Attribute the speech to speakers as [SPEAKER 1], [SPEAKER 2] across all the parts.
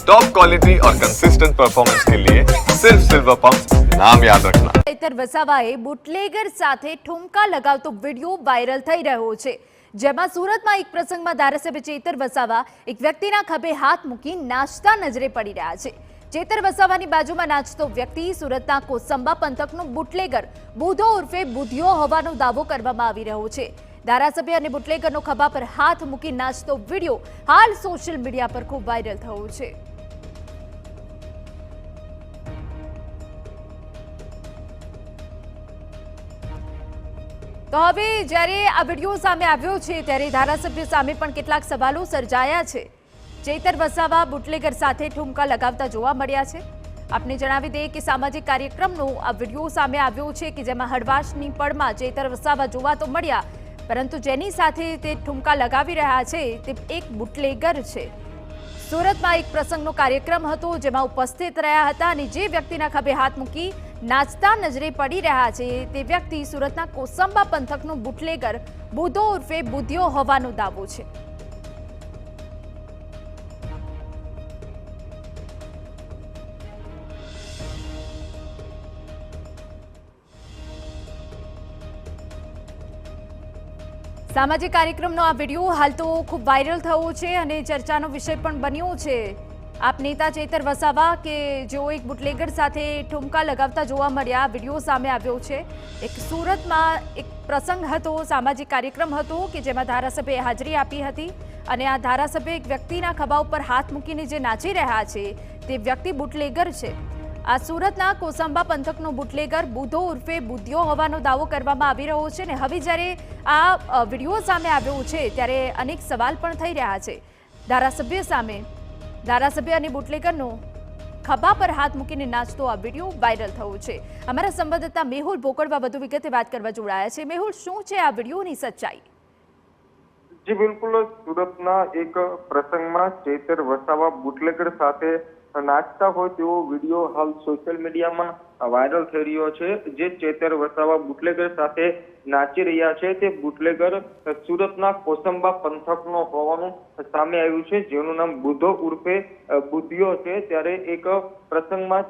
[SPEAKER 1] Top quality और consistent performance के लिए सिर्फ सिल्वर पंप नाम याद रखना।
[SPEAKER 2] ચૈતર વસાવાએ બુટલેગર સાથે ઠુમકા લગાવતો વિડીયો વાયરલ થઈ રહ્યો છે, જેમાં સુરતમાં એક પ્રસંગમાં ધારાસભ્ય ચૈતર વસાવા એક વ્યક્તિના ખભે હાથ મૂકી નાચતા નજરે પડી રહ્યા છે। ચૈતર વસાવાની બાજુમાં નાચતો વ્યક્તિ સુરતના કોસંબા પંથકનો બુટલેગર બુધો ઉર્ફે બુધિયો હોવાનો દાવો કરવામાં આવી રહ્યો છે। ધારાસભ્ય અને બુટલેગરનો ખભા પર હાથ મૂકી નાચતો વિડીયો હાલ સોશિયલ મીડિયા પર ખૂબ વાયરલ થયો છે। તો હવે જ્યારે આ વિડીયો સામે આવ્યો છે ત્યારે ધારાસભ્ય સામે પણ કેટલાક સવાલો સર્જાયા છે। ચૈતર વસાવા બુટલેગર સાથે ઠુમકા લગાવતા જોવા મળ્યા છે। આપને જણાવી દઈએ કે સામાજિક કાર્યક્રમનો આ વિડીયો સામે આવ્યો છે કે જેમાં હળવાશની પળમાં ચૈતર વસાવા જોવા તો મળ્યા, પરંતુ જેની સાથે તે ઠુમકા લગાવી રહ્યા છે તે એક બુટલેગર છે। સુરતમાં એક પ્રસંગનો કાર્યક્રમ હતો જેમાં ઉપસ્થિત રહ્યા હતા અને જે વ્યક્તિના ખભે હાથ મૂકી નાચતા નજરે પડી રહ્યા છે તે વ્યક્તિ સુરતના કોસંબા પંથકનો બુટલેગર બુધો ઉર્ફે બુધિયો હોવાનો દાવો છે। સામાજિક કાર્યક્રમનો આ વિડીયો હાલ તો ખૂબ વાયરલ થયો છે અને ચર્ચાનો વિષય પણ બન્યો છે। આપ નેતા ચૈતર વસાવા કે જેઓ એક બુટલેગર સાથે ઠુમકા લગાવતા જોવા મળ્યા, વિડીયો સામે આવ્યો છે। એક સુરતમાં એક પ્રસંગ હતો, સામાજિક કાર્યક્રમ હતો કે જેમાં ધારાસભ્યએ હાજરી આપી હતી અને આ ધારાસભ્ય એક વ્યક્તિના ખભા ઉપર હાથ મૂકીને જે નાચી રહ્યા છે તે વ્યક્તિ બુટલેગર છે। આ સુરતના કોસંબા પંથકનો બુટલેગર બુધો ઉર્ફે બુધિયો હોવાનો દાવો કરવામાં આવી રહ્યો છે ને હવે જ્યારે આ વિડીયો સામે આવ્યો છે ત્યારે અનેક સવાલ પણ થઈ રહ્યા છે ધારાસભ્ય સામે। ધારાસભ્ય અને બુટલેગરનો ખભા પર હાથ મૂકીને નાચતો આ વિડીયો વાયરલ થયો છે। અમારા સંવાદદાતા મેહુલ ભોકડવા વધુ વિગતે વાત કરવા જોડાયા છે। મેહુલ, શું છે આ વિડીયોની સચ્ચાઈ?
[SPEAKER 3] જી બિલકુલ, સુરતના એક પ્રસંગમાં ચૈતર વસાવા બુટલેગર સાથે નાચતા હોય તેવો વિડીયો હાલ સોશિયલ મીડિયામાં વાયરલ થઈ રહ્યો છે। જે ચૈતર વસાવા બુટલેગર સાથે નાચી રહ્યા છે તે બુટલેગર સુરતના કોસંબા પંથકનો હોવાનું સામે આવ્યું છે, જેનું નામ બુધો ઉર્ફે બુધિયો છે। ત્યારે એક પ્રસંગમાં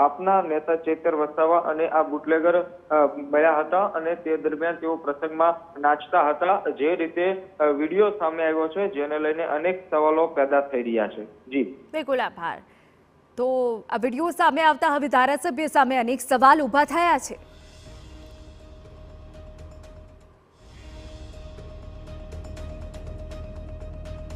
[SPEAKER 3] આપના નેતા ચૈતર વસાવા અને આ બુટલેગર મળ્યા હતા અને તે દરમિયાન તેઓ પ્રસંગમાં નાચતા હતા। જે રીતે વિડીયો સામે આવ્યો છે જેને લઈને અનેક સવાલો પેદા થઈ રહ્યા છે। જી
[SPEAKER 2] બિલકુલ, આભાર। તો આ વિડીયો સામે આવતા હવે ધારાસભ્ય સામે અનેક સવાલ ઊભા થયા છે।